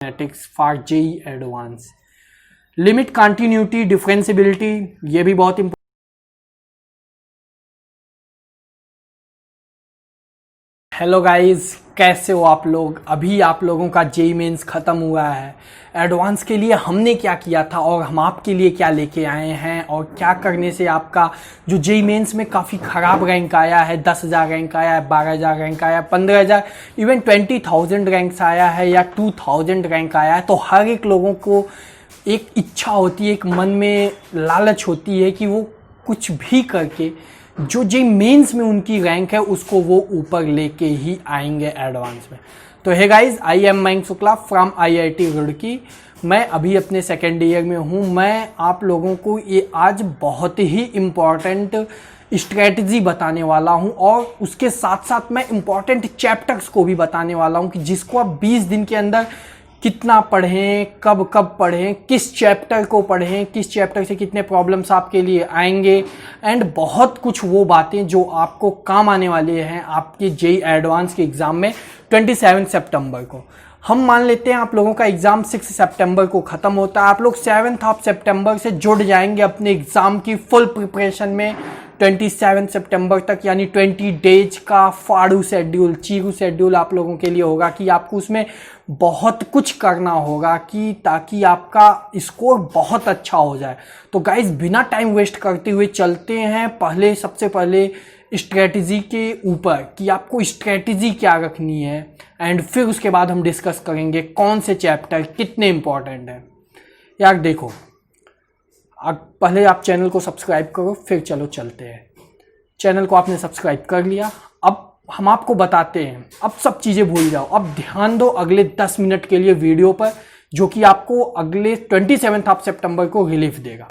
Mathematics for JEE advance. Limit, continuity, differentiability, ये भी बहुत इंपॉर्टेंट। हेलो गाइस, कैसे हो आप लोग। अभी आप लोगों का जेई मेंस खत्म हुआ है। एडवांस के लिए हमने क्या किया था और हम आपके लिए क्या लेके आए हैं और क्या करने से आपका जो जेई मेंस में काफ़ी ख़राब रैंक आया है, 10,000 रैंक आया है, 12,000 रैंक आया है, 15,000, इवन 20,000 रैंक आया है या 2,000 रैंक आया है, तो हर एक लोगों को एक इच्छा होती है, एक मन में लालच होती है कि वो कुछ भी करके जो जेई मेंस में उनकी रैंक है उसको वो ऊपर लेके ही आएंगे एडवांस में। तो hey guys, I am Mayank Shukla from IIT Roorkee. मैं अभी अपने सेकेंड ईयर में हूँ। मैं आप लोगों को ये आज बहुत ही इम्पॉर्टेंट स्ट्रेटजी बताने वाला हूँ और उसके साथ साथ मैं इम्पॉर्टेंट चैप्टर्स को भी बताने वाला हूँ कि जिसको आप 20 दिन के अंदर कितना पढ़ें, कब कब पढ़ें, किस चैप्टर को पढ़ें, किस चैप्टर से कितने प्रॉब्लम्स आपके लिए आएंगे एंड बहुत कुछ वो बातें जो आपको काम आने वाली हैं आपके जेई एडवांस के एग्ज़ाम में 27 सितंबर को। हम मान लेते हैं आप लोगों का एग्ज़ाम 6 सितंबर को ख़त्म होता है। आप लोग 7 सितंबर से जुड़ जाएंगे अपने एग्ज़ाम की फुल प्रिपरेशन में 27 सितंबर तक, यानी 20 डेज का फाड़ू शेड्यूल, चीरू शेड्यूल आप लोगों के लिए होगा कि आपको उसमें बहुत कुछ करना होगा कि ताकि आपका स्कोर बहुत अच्छा हो जाए। तो गाइस, बिना टाइम वेस्ट करते हुए चलते हैं सबसे पहले स्ट्रेटजी के ऊपर कि आपको स्ट्रेटजी क्या रखनी है एंड फिर उसके बाद हम डिस्कस करेंगे कौन से चैप्टर कितने इंपॉर्टेंट हैं। यार देखो, पहले आप चैनल को सब्सक्राइब करो, फिर चलो चलते हैं। चैनल को आपने सब्सक्राइब कर लिया, अब हम आपको बताते हैं। अब सब चीज़ें भूल जाओ, अब ध्यान दो अगले 10 मिनट के लिए वीडियो पर, जो कि आपको अगले 27 सितंबर को रिलीफ देगा।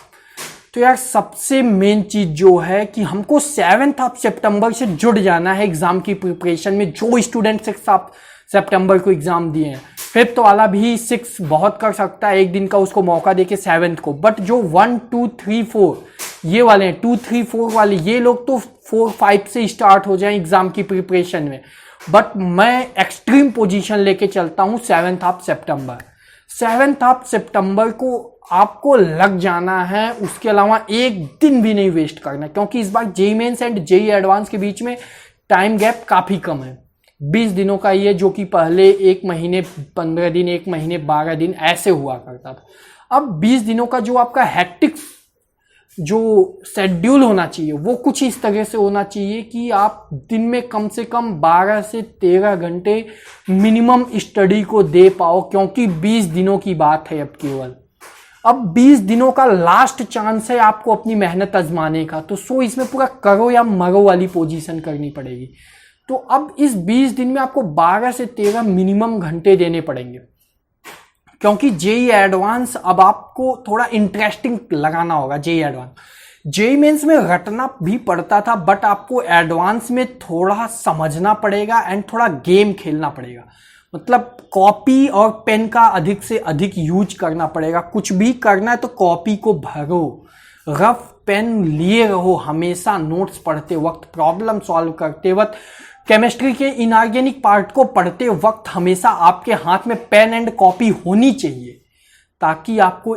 तो यार, सबसे मेन चीज़ जो है कि हमको 7 सितंबर से जुड़ जाना है एग्ज़ाम की प्रिपरेशन में। जो स्टूडेंट 6 सितंबर को एग्ज़ाम दिए हैं, 5th वाला भी 6 बहुत कर सकता है, एक दिन का उसको मौका देके 7th को। बट जो 1, 2, 3, 4 ये वाले हैं, 2, 3, 4 वाले, ये लोग तो 4, 5 से स्टार्ट हो जाएं एग्ज़ाम की प्रिपरेशन में। बट मैं एक्सट्रीम पोजीशन लेके चलता हूँ 7 सितंबर। 7 सितंबर को आपको लग जाना है, उसके अलावा एक दिन भी नहीं वेस्ट करना, क्योंकि इस बार JEE mains and JEE advance के बीच में टाइम गैप काफ़ी कम है। 20 दिनों का ये, जो कि पहले 1 महीने 15 दिन, 1 महीने 12 दिन ऐसे हुआ करता था। अब 20 दिनों का जो आपका हैक्टिक जो शेड्यूल होना चाहिए वो कुछ इस तरह से होना चाहिए कि आप दिन में कम से कम 12 से 13 घंटे मिनिमम स्टडी को दे पाओ, क्योंकि 20 दिनों की बात है अब केवल। अब 20 दिनों का लास्ट चांस है आपको अपनी मेहनत आजमाने का, तो इसमें पूरा करो या मरो वाली पोजीशन करनी पड़ेगी। तो अब इस 20 दिन में आपको 12 से 13 मिनिमम घंटे देने पड़ेंगे, क्योंकि जेई एडवांस अब आपको थोड़ा इंटरेस्टिंग लगाना होगा। जेई एडवांस, जेई मेंस में रटना भी पड़ता था, बट आपको एडवांस में थोड़ा समझना पड़ेगा एंड थोड़ा गेम खेलना पड़ेगा। मतलब कॉपी और पेन का अधिक से अधिक यूज करना पड़ेगा। कुछ भी करना है तो कॉपी को भरो, रफ पेन लिए रहो हमेशा, नोट्स पढ़ते वक्त, प्रॉब्लम सॉल्व करते वक्त, केमिस्ट्री के इनऑर्गेनिक पार्ट को पढ़ते वक्त हमेशा आपके हाथ में पेन एंड कॉपी होनी चाहिए, ताकि आपको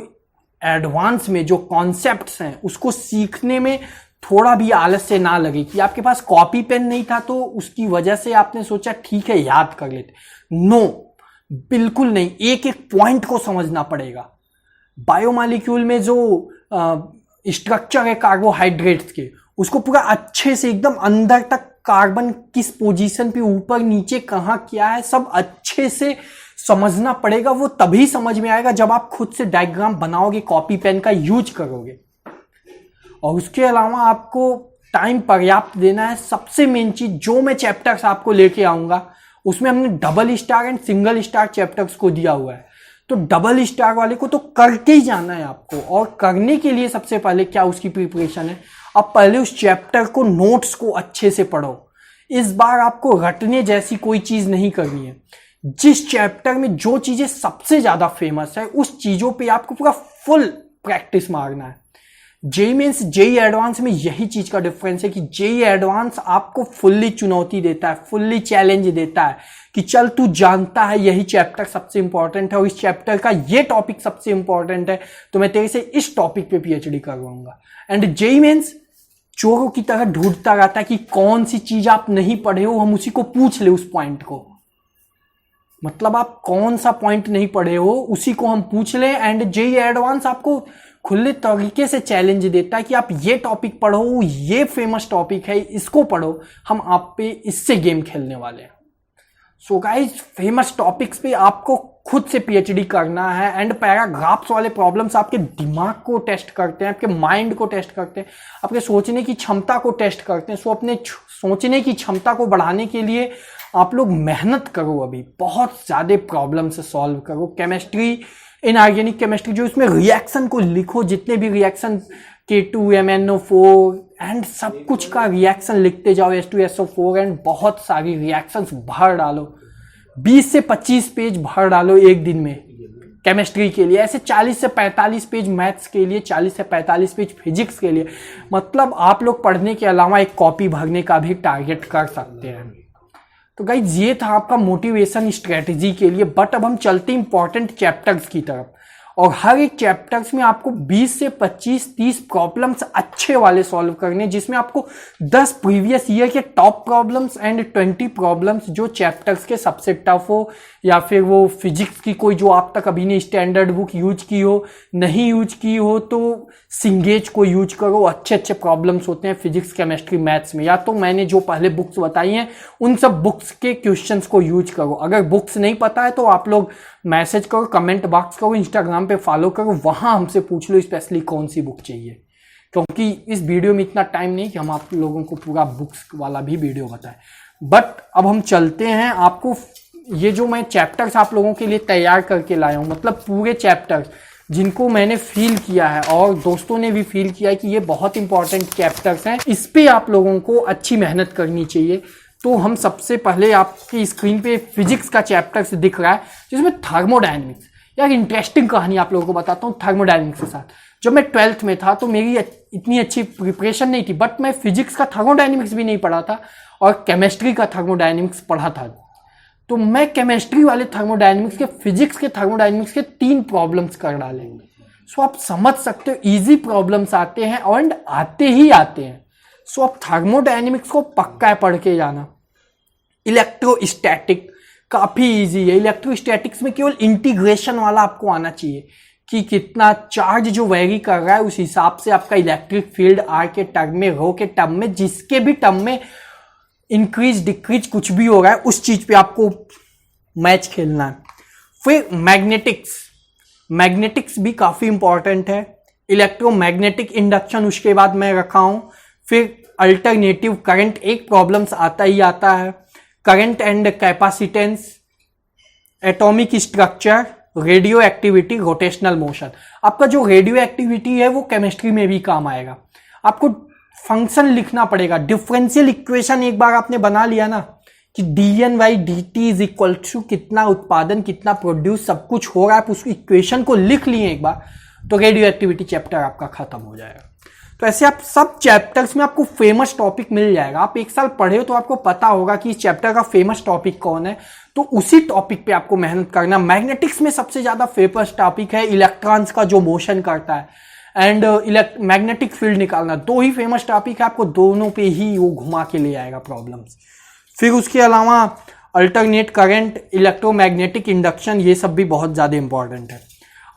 एडवांस में जो कॉन्सेप्ट्स हैं उसको सीखने में थोड़ा भी आलस्य ना लगे कि आपके पास कॉपी पेन नहीं था तो उसकी वजह से आपने सोचा ठीक है याद कर लेते। नो, बिल्कुल नहीं, एक एक पॉइंट को समझना पड़ेगा। बायोमॉलिक्यूल में जो स्ट्रक्चर है कार्बोहाइड्रेट्स के, उसको पूरा अच्छे से एकदम अंदर तक, कार्बन किस पोजीशन पे, ऊपर नीचे कहाँ क्या है, सब अच्छे से समझना पड़ेगा। वो तभी समझ में आएगा जब आप खुद से डायग्राम बनाओगे, कॉपी पेन का यूज करोगे। और उसके अलावा आपको टाइम पर्याप्त देना है। सबसे मेन चीज, जो मैं चैप्टर्स आपको लेके आऊंगा उसमें हमने double star and single star chapters को दिया हुआ है। तो डबल स्टार वाले को तो करके ही जाना है आपको, और करने के लिए सबसे पहले क्या उसकी प्रिपरेशन है, अब पहले उस चैप्टर को, नोट्स को अच्छे से पढ़ो। इस बार आपको रटने जैसी कोई चीज नहीं करनी है। जिस चैप्टर में जो चीजें सबसे ज्यादा फेमस है उस चीजों पे आपको पूरा फुल प्रैक्टिस मारना है। जेई मीन्स जेई एडवांस में यही चीज का डिफरेंस है कि जेई एडवांस आपको फुल्ली चुनौती देता है, फुल्ली चैलेंज देता है कि चल तू जानता है यही चैप्टर सबसे इंपॉर्टेंट है और इस चैप्टर का ये टॉपिक सबसे इंपॉर्टेंट है, तो मैं तेरे से इस टॉपिक पे पीएचडी करवाऊंगा। एंड जेई मीन्स चोरों की तरह ढूंढता रहता है कि कौन सी चीज आप नहीं पढ़े हो, हम उसी को पूछ ले उस पॉइंट को। मतलब आप कौन सा पॉइंट नहीं पढ़े हो उसी को हम पूछ ले। एंड जेई एडवांस आपको खुले तरीके से चैलेंज देता है कि आप ये टॉपिक पढ़ो, ये फेमस टॉपिक है, इसको पढ़ो, हम आप पे इससे गेम खेलने वाले हैं। सो गाइस, फेमस टॉपिक्स पे आपको खुद से पीएचडी करना है। एंड पैराग्राफ्स वाले प्रॉब्लम्स आपके दिमाग को टेस्ट करते हैं, आपके माइंड को टेस्ट करते हैं, आपके सोचने की क्षमता को टेस्ट करते हैं। सो अपने सोचने की क्षमता को बढ़ाने के लिए आप लोग मेहनत करो, अभी बहुत ज्यादा प्रॉब्लम से सॉल्व करो। केमिस्ट्री, इनऑर्गेनिक केमिस्ट्री जो इसमें रिएक्शन को लिखो, जितने भी रिएक्शन K2MnO4 एंड सब कुछ का रिएक्शन लिखते जाओ, H2SO4 एंड बहुत सारी रिएक्शंस भर डालो। 20 से 25 पेज भर डालो एक दिन में केमिस्ट्री के लिए, ऐसे 40 से 45 पेज मैथ्स के लिए, 40 से 45 पेज फिजिक्स के लिए। मतलब आप लोग पढ़ने के अलावा एक कॉपी भरने का भी टारगेट कर सकते हैं। तो गाइस, ये था आपका मोटिवेशन स्ट्रेटजी के लिए। बट अब हम चलते इंपॉर्टेंट चैप्टर्स की तरफ, और हर एक चैप्टर्स में आपको 20 से 25-30 प्रॉब्लम्स अच्छे वाले सॉल्व करने, जिसमें आपको 10 प्रीवियस ईयर के टॉप प्रॉब्लम्स एंड 20 प्रॉब्लम्स जो चैप्टर्स के सबसे टफ हो, या फिर वो फिजिक्स की कोई जो आप तक अभी ने स्टैंडर्ड बुक यूज की हो, नहीं यूज की हो तो सिंगेज को यूज करो। अच्छे अच्छे प्रॉब्लम्स होते हैं फिजिक्स, केमिस्ट्री, मैथ्स में। या तो मैंने जो पहले बुक्स बताई हैं उन सब बुक्स के क्वेश्चंस को यूज करो। अगर बुक्स नहीं पता है तो आप लोग मैसेज करो, कमेंट बॉक्स करो, इंस्टाग्राम पे फॉलो करो, वहां हमसे पूछ लो स्पेशली कौन सी बुक चाहिए, क्योंकि इस वीडियो में इतना टाइम नहीं कि हम आप लोगों को पूरा बुक्स वाला भी वीडियो बताएं। बट अब हम चलते हैं, आपको ये जो मैं चैप्टर्स आप लोगों के लिए तैयार करके लाया हूं, मतलब पूरे चैप्टर्स जिनको मैंने फील किया है और दोस्तों ने भी फील किया है कि ये बहुत इंपॉर्टेंट चैप्टर्स हैं, इस पे आप लोगों को अच्छी मेहनत करनी चाहिए। तो हम सबसे पहले आपकी स्क्रीन पे फिजिक्स का चैप्टर दिख रहा है जिसमें थर्मोडायनेमिक्स। यार इंटरेस्टिंग कहानी आप लोगों को बताता हूँ थर्मोडायनेमिक्स के साथ। जब मैं 12th में था तो मेरी इतनी अच्छी प्रिपरेशन नहीं थी, बट मैं फिजिक्स का थर्मोडायनेमिक्स भी नहीं पढ़ा था और केमिस्ट्री का थर्मोडायनेमिक्स पढ़ा था। तो मैं केमिस्ट्री वाले थर्मोडायनेमिक्स के, फिजिक्स के थर्मोडायनेमिक्स के 3 प्रॉब्लम्स कर डाले। सो आप समझ सकते हो इजी प्रॉब्लम्स आते हैं और आते ही आते हैं। सो आप थर्मोडायनेमिक्स को पक्का पढ़ के जाना। इलेक्ट्रोस्टैटिक काफी इजी है। इलेक्ट्रोस्टैटिक्स में केवल इंटीग्रेशन वाला आपको आना चाहिए कि कितना चार्ज जो वेरी कर रहा है उस हिसाब से आपका इलेक्ट्रिक फील्ड आर के टर्म में, रो के टर्म में, जिसके भी टर्म में इंक्रीज डिक्रीज कुछ भी हो रहा है उस चीज पे आपको मैच खेलना है। फिर मैग्नेटिक्स भी काफी इंपॉर्टेंट है। इलेक्ट्रोमैग्नेटिक इंडक्शन उसके बाद मैं रखा हूं। फिर अल्टरनेटिव करंट एक प्रॉब्लम्स आता ही आता है। Current and capacitance, atomic structure, radio activity, rotational motion. आपका जो रेडियो एक्टिविटी है वो केमिस्ट्री में भी काम आएगा। आपको फंक्शन लिखना पड़ेगा। डिफरेंशियल इक्वेशन एक बार आपने बना लिया ना कि dN/dt इज इक्वल टू कितना उत्पादन, कितना प्रोड्यूस, सब कुछ हो रहा है, आप उस इक्वेशन को लिख लिए एक बार, तो रेडियो एक्टिविटी चैप्टर आपका खत्म हो जाएगा। तो ऐसे आप सब चैप्टर्स में आपको फेमस टॉपिक मिल जाएगा। आप एक साल पढ़े हो तो आपको पता होगा कि इस चैप्टर का फेमस टॉपिक कौन है, तो उसी टॉपिक पे आपको मेहनत करना। मैग्नेटिक्स में सबसे ज्यादा फेमस टॉपिक है इलेक्ट्रॉन्स का जो मोशन करता है एंड मैग्नेटिक फील्ड निकालना। 2 ही फेमस टॉपिक है, आपको दोनों पे ही वो घुमा के ले आएगा प्रॉब्लम्स। फिर उसके अलावा अल्टरनेट करंट, इलेक्ट्रोमैग्नेटिक इंडक्शन, ये सब भी बहुत ज्यादा इंपॉर्टेंट है।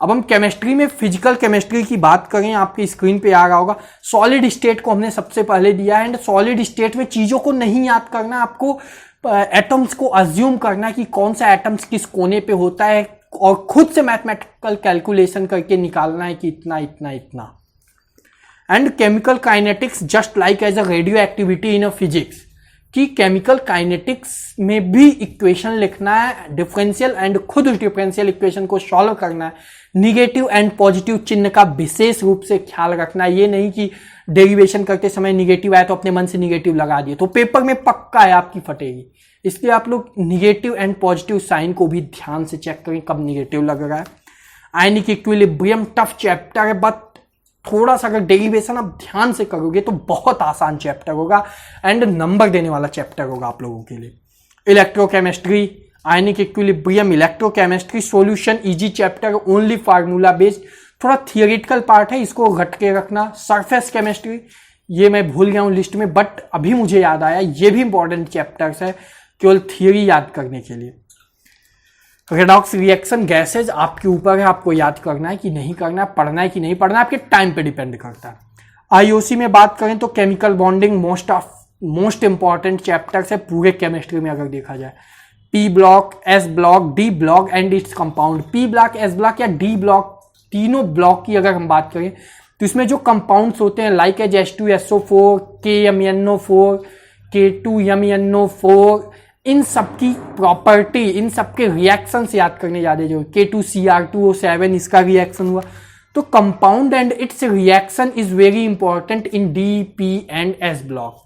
अब हम केमिस्ट्री में फिजिकल केमिस्ट्री की बात करें, आपकी स्क्रीन पे आ रहा होगा सॉलिड स्टेट को हमने सबसे पहले दिया है। एंड सॉलिड स्टेट में चीजों को नहीं याद करना, आपको एटम्स को अज्यूम करना कि कौन सा एटम्स किस कोने पे होता है और खुद से मैथमेटिकल कैलकुलेशन करके निकालना है कि इतना इतना इतना। And chemical kinetics just like as a radioactivity in a physics, कि केमिकल काइनेटिक्स में भी इक्वेशन लिखना है डिफरेंशियल एंड खुद उस डिफरेंशियल इक्वेशन को सॉल्व करना है। निगेटिव एंड पॉजिटिव चिन्ह का विशेष रूप से ख्याल रखना है। ये नहीं कि डेरिवेशन करते समय निगेटिव आया तो अपने मन से निगेटिव लगा दिए, तो पेपर में पक्का है आपकी फटेगी। इसलिए आप लोग निगेटिव एंड पॉजिटिव साइन को भी ध्यान से चेक करें कब निगेटिव लग रहा है। आयनिक इक्विलिब्रियम टफ चैप्टर है, बट थोड़ा सा अगर डेरिवेशन आप ध्यान से करोगे तो बहुत आसान चैप्टर होगा एंड नंबर देने वाला चैप्टर होगा आप लोगों के लिए। Electrochemistry, ionic equilibrium, electrochemistry solution, easy chapter, only formula based, थोड़ा थियोरिटिकल पार्ट है, इसको घट के रखना। सरफेस केमिस्ट्री, ये मैं भूल गया हूं लिस्ट में, बट अभी मुझे याद आया, ये भी इंपॉर्टेंट चैप्टर्स है केवल थियोरी याद करने के लिए। रेडॉक्स रिएक्शन गैसेज, आपके ऊपर है, आपको याद करना है कि नहीं करना है, पढ़ना है कि नहीं पढ़ना है, आपके टाइम पे डिपेंड करता है। आईओसी में बात करें तो chemical bonding most important chapters है पूरे केमिस्ट्री में अगर देखा जाए। P block, S block, D block and its compound. P block, S block या डी ब्लॉक, तीनों ब्लॉक की अगर हम बात करें तो इसमें जो कंपाउंड्स होते हैं like as H2SO4, KMnO4, K2MnO4, इन सबकी प्रॉपर्टी, इन सबके रिएक्शंस याद करने ज्यादा जरूरी। K2Cr2O7 इसका रिएक्शन हुआ, तो compound and it's reaction is very important in D, P and S block.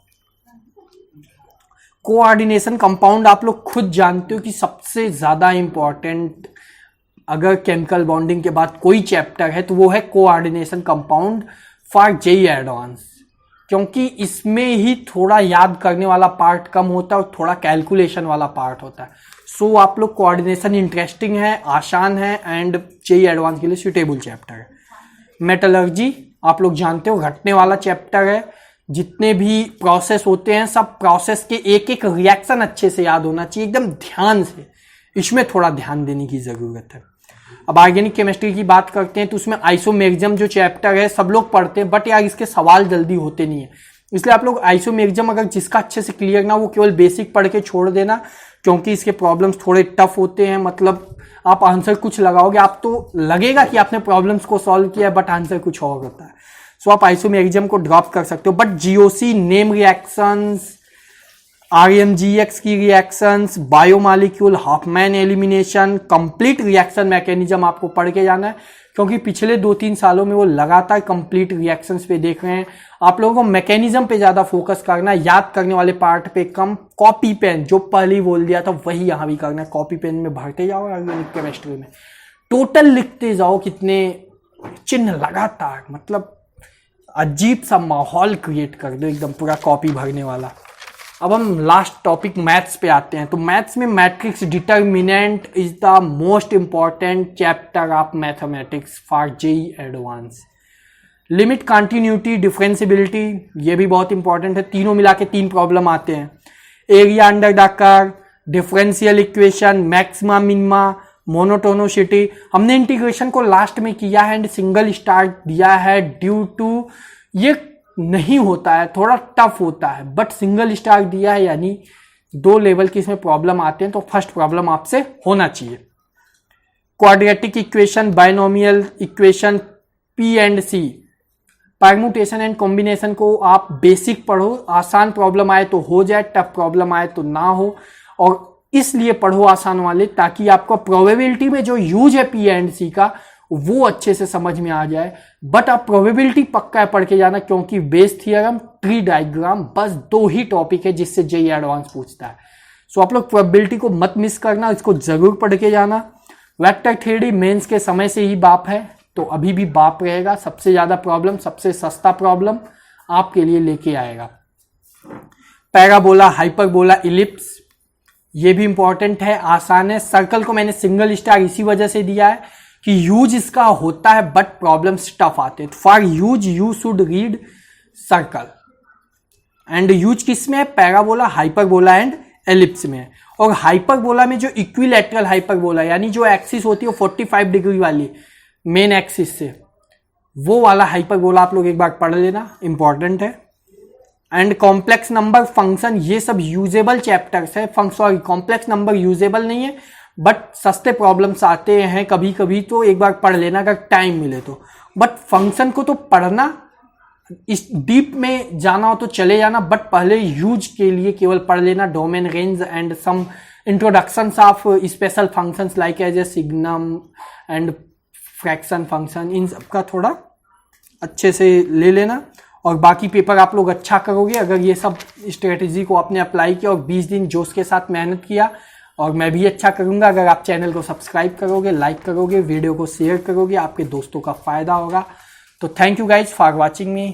Coordination compound आप लोग खुद जानते हो कि सबसे ज्यादा इंपॉर्टेंट अगर केमिकल बॉन्डिंग के बाद कोई चैप्टर है तो वो है coordination compound for JEE advance, क्योंकि इसमें ही थोड़ा याद करने वाला पार्ट कम होता है और थोड़ा कैलकुलेशन वाला पार्ट होता है। सो आप लोग कोऑर्डिनेशन इंटरेस्टिंग है, आसान है एंड जेईई एडवांस के लिए सुटेबल चैप्टर है। मेटलर्जी आप लोग जानते हो घटने वाला चैप्टर है, जितने भी प्रोसेस होते हैं सब प्रोसेस के एक एक रिएक्शन अच्छे से याद होना चाहिए एकदम ध्यान से, इसमें थोड़ा ध्यान देने की जरूरत है। अब ऑर्गेनिक केमिस्ट्री की बात करते हैं तो उसमें आइसोमेरिज्म जो चैप्टर है सब लोग पढ़ते हैं, बट यार इसके सवाल जल्दी होते नहीं है, इसलिए आप लोग आइसोमेरिज्म अगर जिसका अच्छे से क्लियर ना वो केवल बेसिक पढ़ के छोड़ देना, क्योंकि इसके प्रॉब्लम्स थोड़े टफ होते हैं। मतलब आप आंसर कुछ लगाओगे, आप तो लगेगा कि आपने प्रॉब्लम्स को सॉल्व किया बट आंसर कुछ और होता है। सो आप आइसोमेरिज्म को ड्रॉप कर सकते हो, but GOC, name reactions, RMGX की reactions, biomolecule, Hofmann elimination, complete reaction mechanism आपको पढ़ के जाना है, क्योंकि पिछले 2-3 सालों में वो लगातार कंप्लीट रिएक्शंस पे देख रहे हैं। आप लोगों को मैकेनिज्म पे ज्यादा फोकस करना है, याद करने वाले पार्ट पे कम। कॉपी पेन जो पहले ही बोल दिया था वही यहां भी करना है, कॉपी पेन में भरते जाओ ऑर्गेनिक केमिस्ट्री में, टोटल लिखते जाओ, कितने चिन्ह लगातार, मतलब अजीब सा माहौल क्रिएट कर दो एकदम पूरा कॉपी भरने वाला। अब हम लास्ट टॉपिक मैथ्स पे आते हैं, तो मैथ्स में matrix determinant is the most important chapter of mathematics for JEE advance. Limit, continuity, differentiability, ये भी बहुत इंपॉर्टेंट है, तीनों मिला के 3 प्रॉब्लम आते हैं। Area under the curve, differential equation, maxima minima, monotonicity. हमने इंटीग्रेशन को लास्ट में किया है एंड सिंगल स्टार दिया है ड्यू टू, ये नहीं होता है, थोड़ा टफ होता है, बट सिंगल स्टार दिया है यानी 2 लेवल की इसमें प्रॉब्लम आते हैं, तो फर्स्ट प्रॉब्लम आपसे होना चाहिए। Quadratic equation, binomial equation, P and C, permutation and combination को आप बेसिक पढ़ो, आसान प्रॉब्लम आए तो हो जाए, टफ प्रॉब्लम आए तो ना हो, और इसलिए पढ़ो आसान वाले ताकि आपको प्रोबेबिलिटी में जो यूज है पी एंड सी का वो अच्छे से समझ में आ जाए। बट आप प्रोबेबिलिटी पक्का पढ़ के जाना, क्योंकि बेस थ्योरम, ट्री डायग्राम, बस 2 ही टॉपिक है जिससे जेईई एडवांस पूछता है। सो आप लोग प्रोबेबिलिटी को मत मिस करना, इसको जरूर पढ़ के जाना। वेक्टर थ्योरी मेंस के समय से ही बाप है, तो अभी भी बाप रहेगा। सबसे ज्यादा प्रॉब्लम, सबसे सस्ता प्रॉब्लम आपके लिए लेके आएगा। पैराबोला, हाइपरबोला, इलिप्स, ये भी इंपॉर्टेंट है, आसान है। सर्कल को मैंने सिंगल स्टार इसी वजह से दिया है कि यूज इसका होता है बट प्रॉब्लम्स टफ आते हैं। For use you should read circle, and use किस में है? पैराबोला, हाइपरबोला एंड एलिप्स में है। और हाइपरबोला में जो इक्विलैटरल हाइपरबोला यानी जो एक्सिस होती है 45 डिग्री वाली मेन एक्सिस से, वो वाला हाइपरबोला आप लोग एक बार पढ़ लेना, इंपॉर्टेंट है। एंड कॉम्प्लेक्स नंबर, फंक्शन, ये सब यूजेबल चैप्टर्स है। सॉरी, कॉम्प्लेक्स नंबर यूजेबल नहीं है, बट सस्ते प्रॉब्लम्स आते हैं कभी कभी, तो एक बार पढ़ लेना अगर टाइम मिले तो। बट फंक्शन को तो पढ़ना, इस डीप में जाना हो तो चले जाना, बट पहले यूज के लिए केवल पढ़ लेना domain, range and some introductions of special functions like as a signum and fraction function, इन सबका थोड़ा अच्छे से ले लेना। और बाकी पेपर आप लोग अच्छा करोगे अगर ये सब स्ट्रेटेजी को आपने अप्लाई किया और 20 दिन जोश के साथ मेहनत किया। और मैं भी अच्छा करूंगा अगर आप चैनल को सब्सक्राइब करोगे, लाइक करोगे, वीडियो को शेयर करोगे, आपके दोस्तों का फायदा होगा। तो thank you guys for watching me.